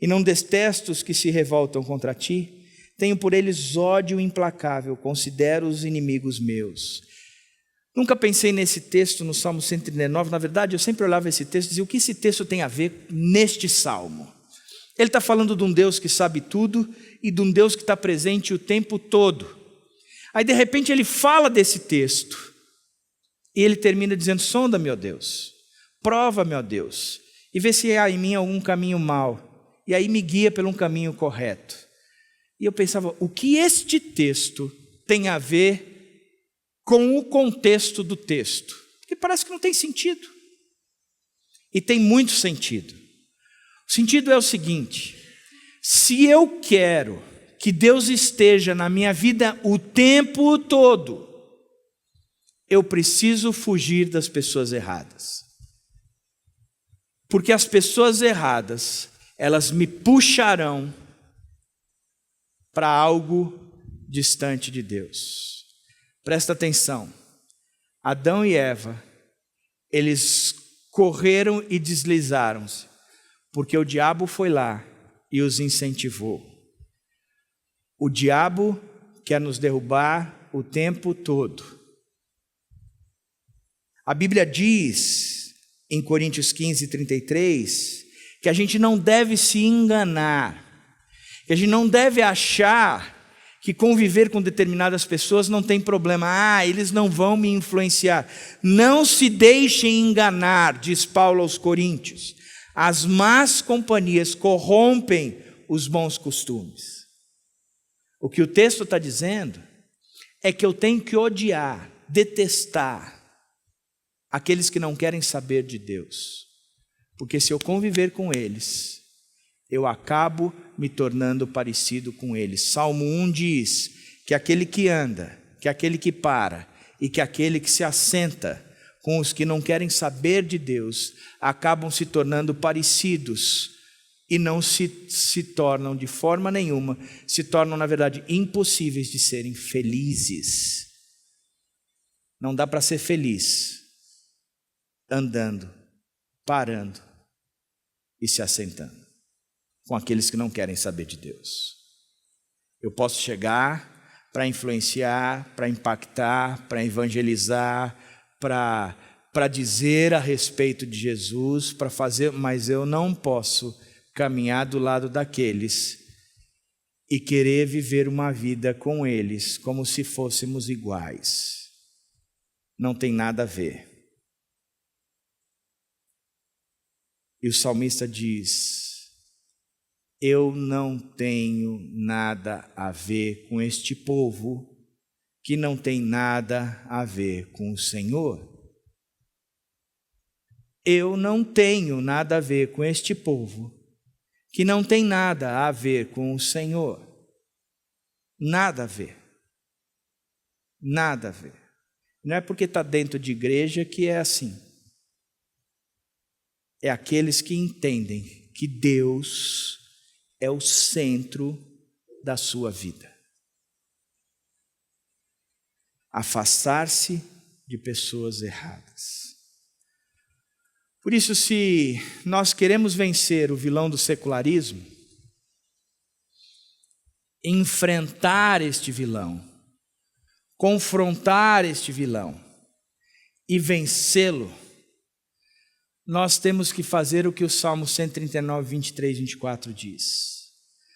E não detesto os que se revoltam contra ti? Tenho por eles ódio implacável, considero-os inimigos meus. Nunca pensei nesse texto no Salmo 139, na verdade eu sempre olhava esse texto e dizia, o que esse texto tem a ver neste Salmo? Ele está falando de um Deus que sabe tudo e de um Deus que está presente o tempo todo. Aí de repente ele fala desse texto e ele termina dizendo, sonda-me, ó Deus, prova-me, ó Deus, e vê se há em mim algum caminho mau, e aí me guia pelo um caminho correto. E eu pensava, o que este texto tem a ver com o contexto do texto? Porque parece que não tem sentido. E tem muito sentido. O sentido é o seguinte: se eu quero que Deus esteja na minha vida o tempo todo, eu preciso fugir das pessoas erradas. Porque as pessoas erradas, elas me puxarão para algo distante de Deus. Presta atenção. Adão e Eva, eles correram e deslizaram-se, porque o diabo foi lá e os incentivou. O diabo quer nos derrubar o tempo todo. A Bíblia diz, em Coríntios 15, 33, que a gente não deve se enganar, que a gente não deve achar que conviver com determinadas pessoas não tem problema. Eles não vão me influenciar. Não se deixem enganar, diz Paulo aos Coríntios. As más companhias corrompem os bons costumes. O que o texto está dizendo é que eu tenho que odiar, detestar aqueles que não querem saber de Deus. Porque se eu conviver com eles, eu acabo me tornando parecido com eles. Salmo 1 diz que aquele que anda, que aquele que para e que aquele que se assenta com os que não querem saber de Deus, acabam se tornando parecidos e não se tornam de forma nenhuma, se tornam na verdade impossíveis de serem felizes. Não dá para ser feliz andando, parando e se assentando com aqueles que não querem saber de Deus. Eu posso chegar para influenciar, para impactar, para evangelizar, para dizer a respeito de Jesus, para fazer, mas eu não posso caminhar do lado daqueles e querer viver uma vida com eles como se fôssemos iguais. Não tem nada a ver. E o salmista diz: eu não tenho nada a ver com este povo que não tem nada a ver com o Senhor. eu não tenho nada a ver com este povo, que não tem nada a ver com o Senhor. Nada a ver. Nada a ver. Não é porque está dentro de igreja que é assim. É aqueles que entendem que Deus é o centro da sua vida. Afastar-se de pessoas erradas. Por isso, se nós queremos vencer o vilão do secularismo, enfrentar este vilão, confrontar este vilão e vencê-lo, nós temos que fazer o que o Salmo 139, 23, 24 diz.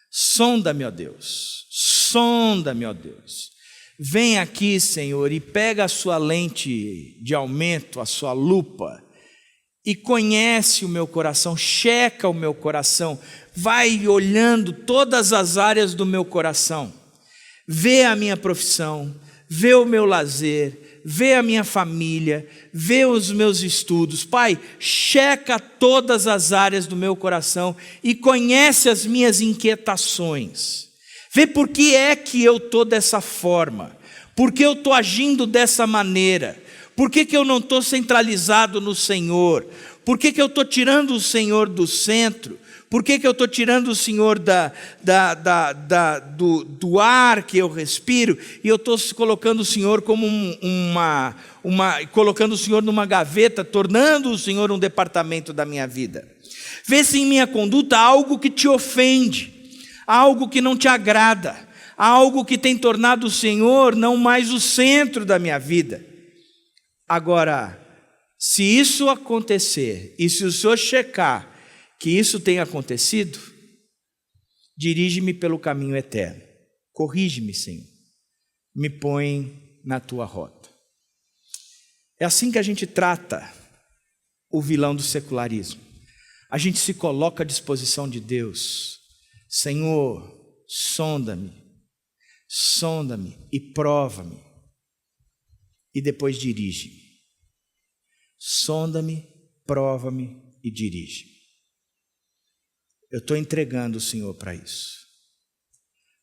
Sonda-me, ó Deus, sonda-me, ó Deus. Vem aqui, Senhor, e pega a sua lente de aumento, a sua lupa, e conhece o meu coração, checa o meu coração, vai olhando todas as áreas do meu coração, vê a minha profissão, vê o meu lazer, vê a minha família, vê os meus estudos. Pai, checa todas as áreas do meu coração e conhece as minhas inquietações. Vê por que é que eu estou dessa forma, por que eu estou agindo dessa maneira. Por que eu não estou centralizado no Senhor? Por que eu estou tirando o Senhor do centro? Por que eu estou tirando o Senhor do ar que eu respiro? E eu estou colocando o Senhor como colocando o Senhor numa gaveta, tornando o Senhor um departamento da minha vida. Vê se em minha conduta há algo que te ofende, algo que não te agrada, algo que tem tornado o Senhor não mais o centro da minha vida. Agora, se isso acontecer, e se o Senhor checar que isso tem acontecido, dirige-me pelo caminho eterno. Corrige-me, Senhor. Me põe na tua rota. É assim que a gente trata o vilão do secularismo. A gente se coloca à disposição de Deus. Senhor, sonda-me, sonda-me e prova-me. E depois dirige-me. Sonda-me, prova-me e dirige-me. Eu estou entregando o Senhor para isso.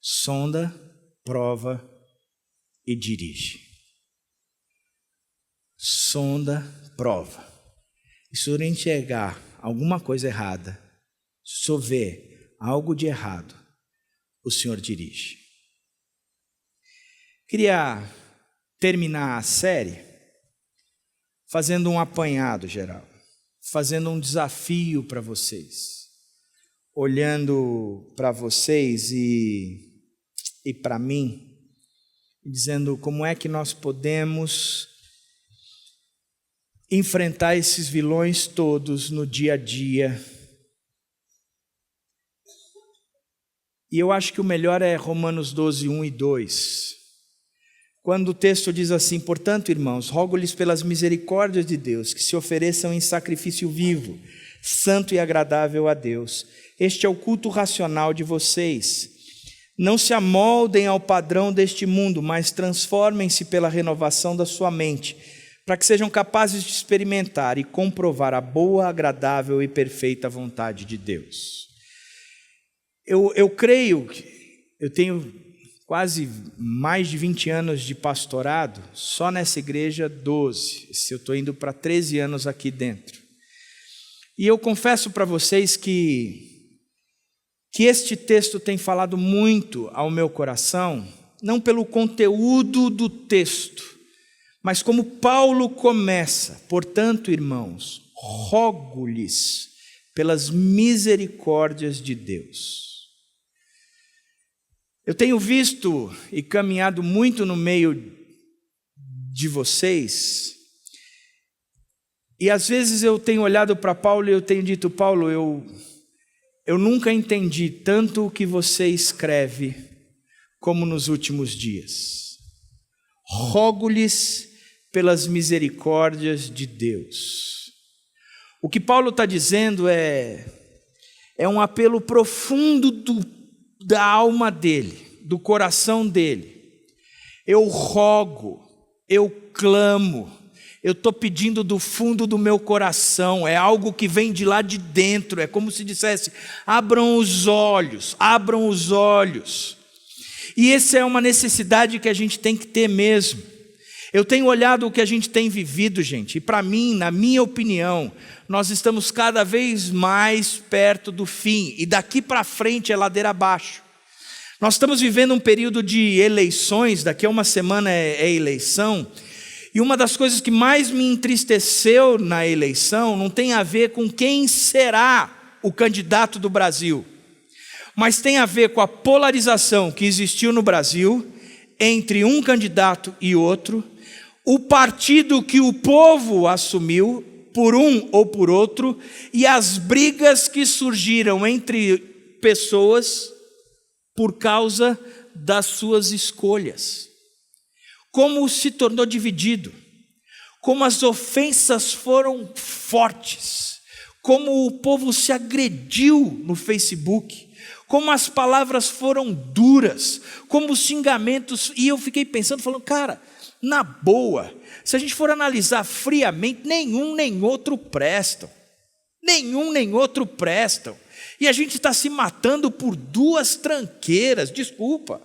Sonda, prova e dirige. Sonda, prova. E se o Senhor enxergar alguma coisa errada, se o Senhor vê algo de errado, o Senhor dirige. Queria terminar a série fazendo um apanhado geral, fazendo um desafio para vocês, olhando para vocês e para mim, dizendo como é que nós podemos enfrentar esses vilões todos no dia a dia. E eu acho que o melhor é Romanos 12, 1 e 2. Quando o texto diz assim: portanto, irmãos, rogo-lhes pelas misericórdias de Deus, que se ofereçam em sacrifício vivo, santo e agradável a Deus. Este é o culto racional de vocês. Não se amoldem ao padrão deste mundo, mas transformem-se pela renovação da sua mente, para que sejam capazes de experimentar e comprovar a boa, agradável e perfeita vontade de Deus. Eu creio que eu tenho quase mais de 20 anos de pastorado, só nessa igreja 12, se eu estou indo para 13 anos aqui dentro. E eu confesso para vocês que este texto tem falado muito ao meu coração, não pelo conteúdo do texto, mas como Paulo começa: portanto, irmãos, rogo-lhes pelas misericórdias de Deus. Eu tenho visto e caminhado muito no meio de vocês, e às vezes eu tenho olhado para Paulo e eu tenho dito: Paulo, eu nunca entendi tanto o que você escreve como nos últimos dias. Rogo-lhes pelas misericórdias de Deus. O que Paulo está dizendo é um apelo profundo da alma dele, do coração dele. Eu rogo, eu clamo, Eu estou pedindo do fundo do meu coração, é algo que vem de lá de dentro, é como se dissesse: abram os olhos, abram os olhos. E essa é uma necessidade que a gente tem que ter mesmo. Eu tenho olhado o que a gente tem vivido, gente, e para mim, na minha opinião, nós estamos cada vez mais perto do fim, e daqui para frente é ladeira abaixo. Nós estamos vivendo um período de eleições, daqui a uma semana é eleição, e uma das coisas que mais me entristeceu na eleição não tem a ver com quem será o candidato do Brasil, mas tem a ver com a polarização que existiu no Brasil entre um candidato e outro, o partido que o povo assumiu, por um ou por outro, e as brigas que surgiram entre pessoas por causa das suas escolhas. Como se tornou dividido, como as ofensas foram fortes, como o povo se agrediu no Facebook, como as palavras foram duras, como os xingamentos, e eu fiquei pensando, falando, cara, na boa, se a gente for analisar friamente, nenhum nem outro prestam, nenhum nem outro prestam, e a gente está se matando por duas tranqueiras, desculpa,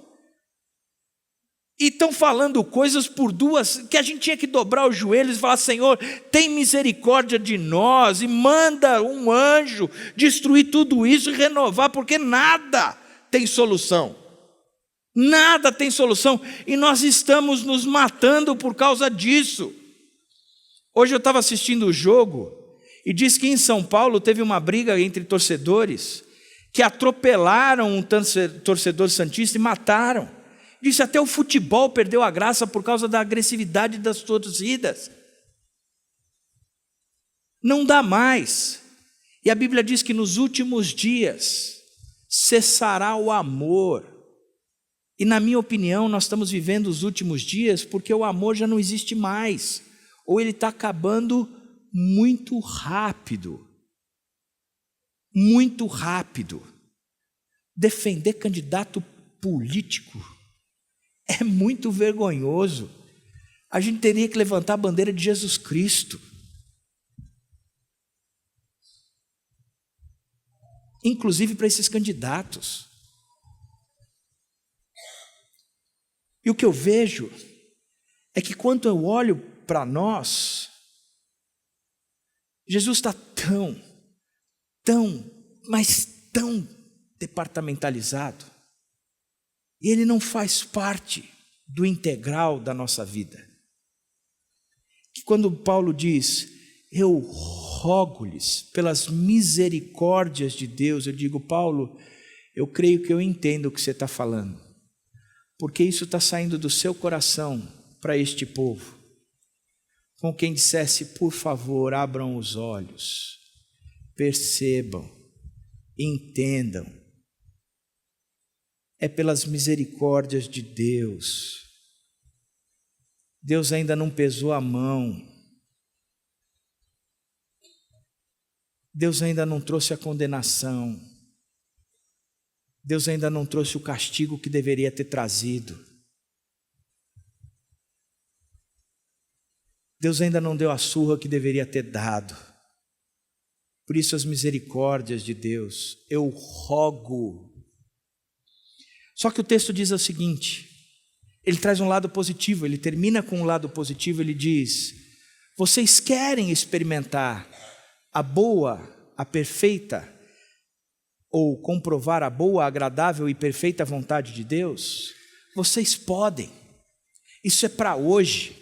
e estão falando coisas por duas, que a gente tinha que dobrar os joelhos e falar: Senhor, tem misericórdia de nós, e manda um anjo destruir tudo isso e renovar, porque nada tem solução. Nada tem solução, e nós estamos nos matando por causa disso. Hoje eu estava assistindo o jogo, e diz que em São Paulo teve uma briga entre torcedores, que atropelaram um torcedor santista e mataram. Disse até o futebol perdeu a graça por causa da agressividade das torcidas. Não dá mais. E a Bíblia diz que nos últimos dias cessará o amor. E na minha opinião, nós estamos vivendo os últimos dias porque o amor já não existe mais. Ou ele está acabando muito rápido. Muito rápido. Defender candidato político é muito vergonhoso. A gente teria que levantar a bandeira de Jesus Cristo. Inclusive para esses candidatos. E o que eu vejo é que quando eu olho para nós, Jesus está mas tão departamentalizado. E ele não faz parte do integral da nossa vida. Que quando Paulo diz: eu rogo-lhes pelas misericórdias de Deus, eu digo: Paulo, eu creio que eu entendo o que você está falando, porque isso está saindo do seu coração para este povo, com quem dissesse: por favor, abram os olhos, percebam, entendam. É pelas misericórdias de Deus. Deus ainda não pesou a mão. Deus ainda não trouxe a condenação. Deus ainda não trouxe o castigo que deveria ter trazido. Deus ainda não deu a surra que deveria ter dado. Por isso as misericórdias de Deus, eu rogo. Só que o texto diz o seguinte, ele traz um lado positivo, ele termina com um lado positivo, ele diz: vocês querem experimentar a boa, a perfeita, ou comprovar a boa, agradável e perfeita vontade de Deus? Vocês podem, isso é para hoje.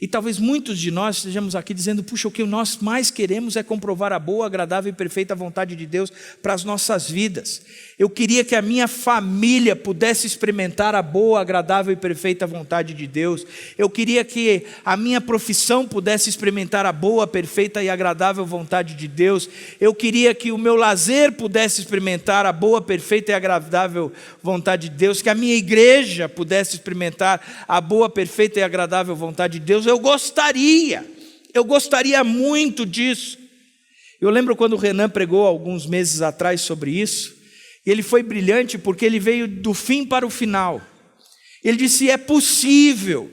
E talvez muitos de nós estejamos aqui dizendo: puxa, o que nós mais queremos é comprovar a boa, agradável e perfeita vontade de Deus para as nossas vidas. Eu queria que a minha família pudesse experimentar a boa, agradável e perfeita vontade de Deus. Eu queria que a minha profissão pudesse experimentar a boa, perfeita e agradável vontade de Deus. Eu queria que o meu lazer pudesse experimentar a boa, perfeita e agradável vontade de Deus. Que a minha igreja pudesse experimentar a boa, perfeita e agradável vontade de Deus. Eu gostaria muito disso. Eu lembro quando o Renan pregou alguns meses atrás sobre isso, e ele foi brilhante porque ele veio do fim para o final. Ele disse: é possível,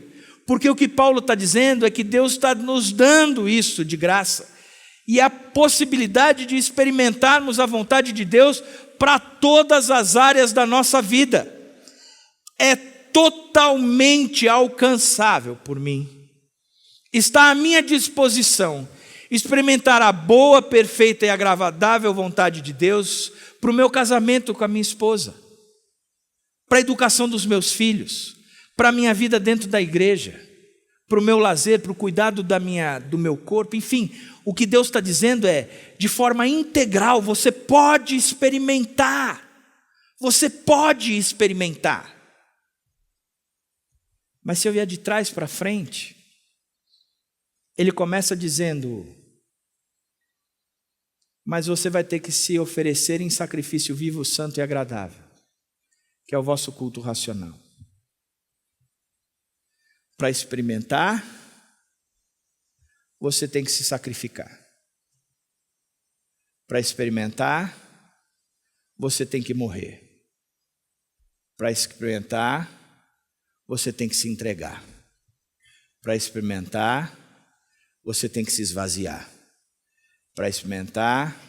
Porque o que Paulo está dizendo é que Deus está nos dando isso de graça. E a possibilidade de experimentarmos a vontade de Deus para todas as áreas da nossa vida. É totalmente alcançável por mim. Está à minha disposição experimentar a boa, perfeita e agradável vontade de Deus para o meu casamento com a minha esposa, para a educação dos meus filhos, para a minha vida dentro da igreja, para o meu lazer, para o cuidado do meu corpo, enfim, o que Deus está dizendo é, de forma integral, você pode experimentar, mas se eu vier de trás para frente, ele começa dizendo, mas você vai ter que se oferecer em sacrifício vivo, santo e agradável, que é o vosso culto racional. Para experimentar, você tem que se sacrificar. Para experimentar, você tem que morrer. Para experimentar, você tem que se entregar. Para experimentar, você tem que se esvaziar. Para experimentar,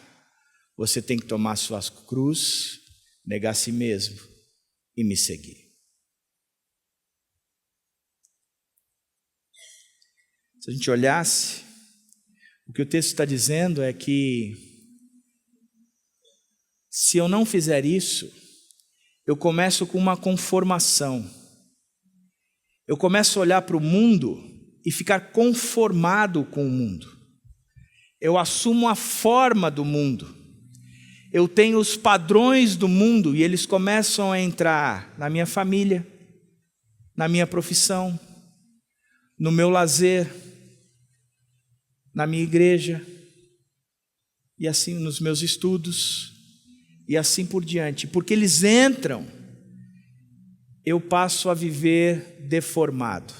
você tem que tomar sua cruz, negar a si mesmo e me seguir. Se a gente olhasse, o que o texto está dizendo é que se eu não fizer isso, eu começo com uma conformação. Eu começo a olhar para o mundo e ficar conformado com o mundo. Eu assumo a forma do mundo. Eu tenho os padrões do mundo e eles começam a entrar na minha família, na minha profissão, no meu lazer, na minha igreja, e assim nos meus estudos, e assim por diante. Porque eles entram, eu passo a viver deformado.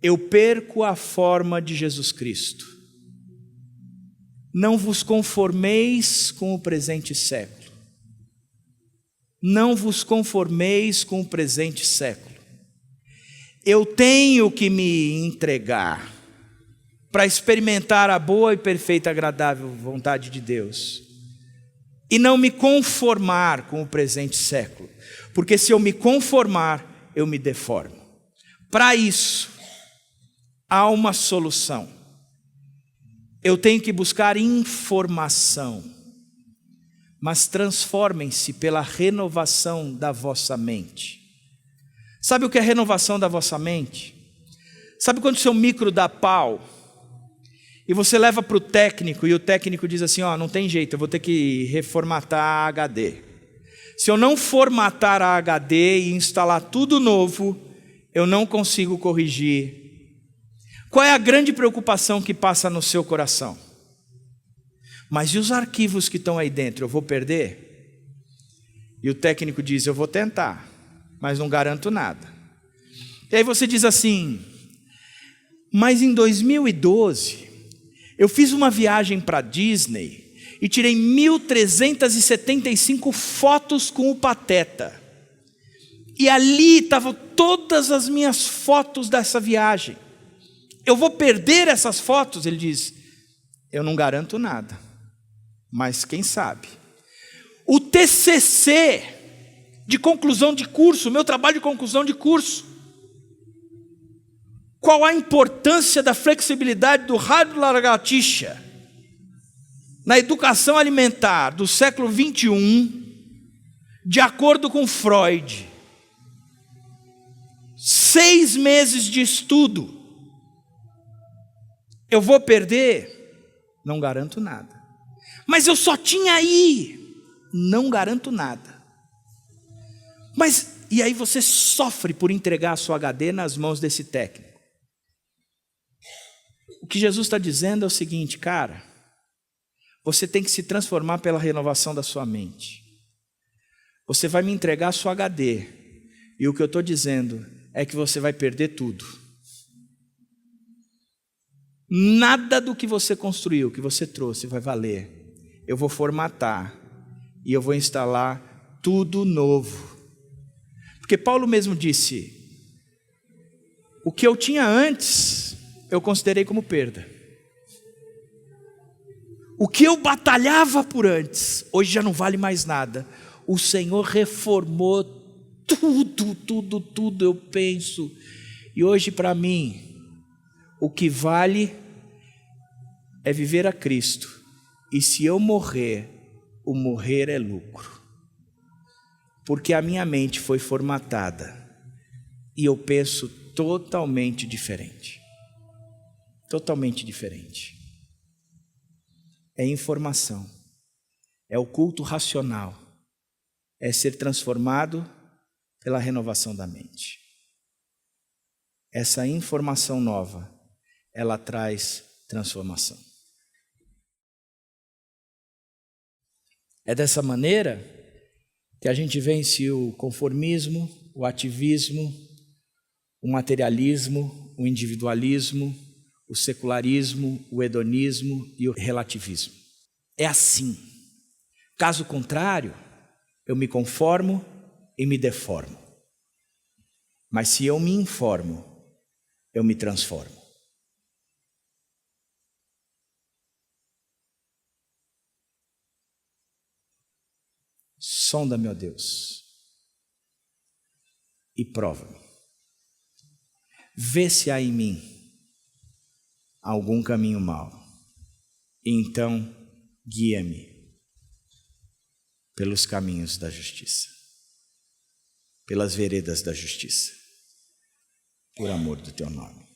Eu perco a forma de Jesus Cristo. Não vos conformeis com o presente século. Não vos conformeis com o presente século. Eu tenho que me entregar para experimentar a boa e perfeita, agradável vontade de Deus. E não me conformar com o presente século. Porque se eu me conformar, eu me deformo. Para isso, há uma solução. Eu tenho que buscar informação. Mas transformem-se pela renovação da vossa mente. Sabe o que é renovação da vossa mente? Sabe quando o seu micro dá pau e você leva para o técnico e o técnico diz assim, ó, não tem jeito, eu vou ter que reformatar a HD. Se eu não formatar a HD e instalar tudo novo, eu não consigo corrigir. Qual é a grande preocupação que passa no seu coração? Mas e os arquivos que estão aí dentro, eu vou perder? E o técnico diz, eu vou tentar, mas não garanto nada. E aí você diz assim, mas em 2012, eu fiz uma viagem para Disney e tirei 1.375 fotos com o Pateta. E ali estavam todas as minhas fotos dessa viagem. Eu vou perder essas fotos? Ele diz, eu não garanto nada, mas quem sabe. O TCC de conclusão de curso, meu trabalho de conclusão de curso. Qual a importância da flexibilidade do Rado Lagartixa na educação alimentar do século 21, de acordo com Freud? 6 meses de estudo. Eu vou perder? Não garanto nada. Mas eu só tinha aí. Não garanto nada. Mas, e aí você sofre por entregar a sua HD nas mãos desse técnico. O que Jesus está dizendo é o seguinte, cara, você tem que se transformar pela renovação da sua mente. Você vai me entregar a sua HD, e o que eu estou dizendo é que você vai perder tudo. Nada do que você construiu, que você trouxe, vai valer. Eu vou formatar, e eu vou instalar tudo novo. Porque Paulo mesmo disse, O que eu tinha antes, eu considerei como perda. O que eu batalhava por antes, hoje já não vale mais nada. O Senhor reformou tudo, eu penso. E hoje para mim, o que vale é viver a Cristo. E se eu morrer, o morrer é lucro. Porque a minha mente foi formatada e eu penso totalmente diferente. Totalmente diferente. É informação, é o culto racional, é ser transformado pela renovação da mente. Essa informação nova, ela traz transformação. É dessa maneira que a gente vence o conformismo, o ativismo, o materialismo, o individualismo, o secularismo, o hedonismo e o relativismo. É assim. Caso contrário, eu me conformo e me deformo. Mas se eu me informo, eu me transformo. Sonda-me, ó Deus, e prova-me. Vê se há em mim algum caminho mau, e então guia-me pelos caminhos da justiça, pelas veredas da justiça, por amor do teu nome.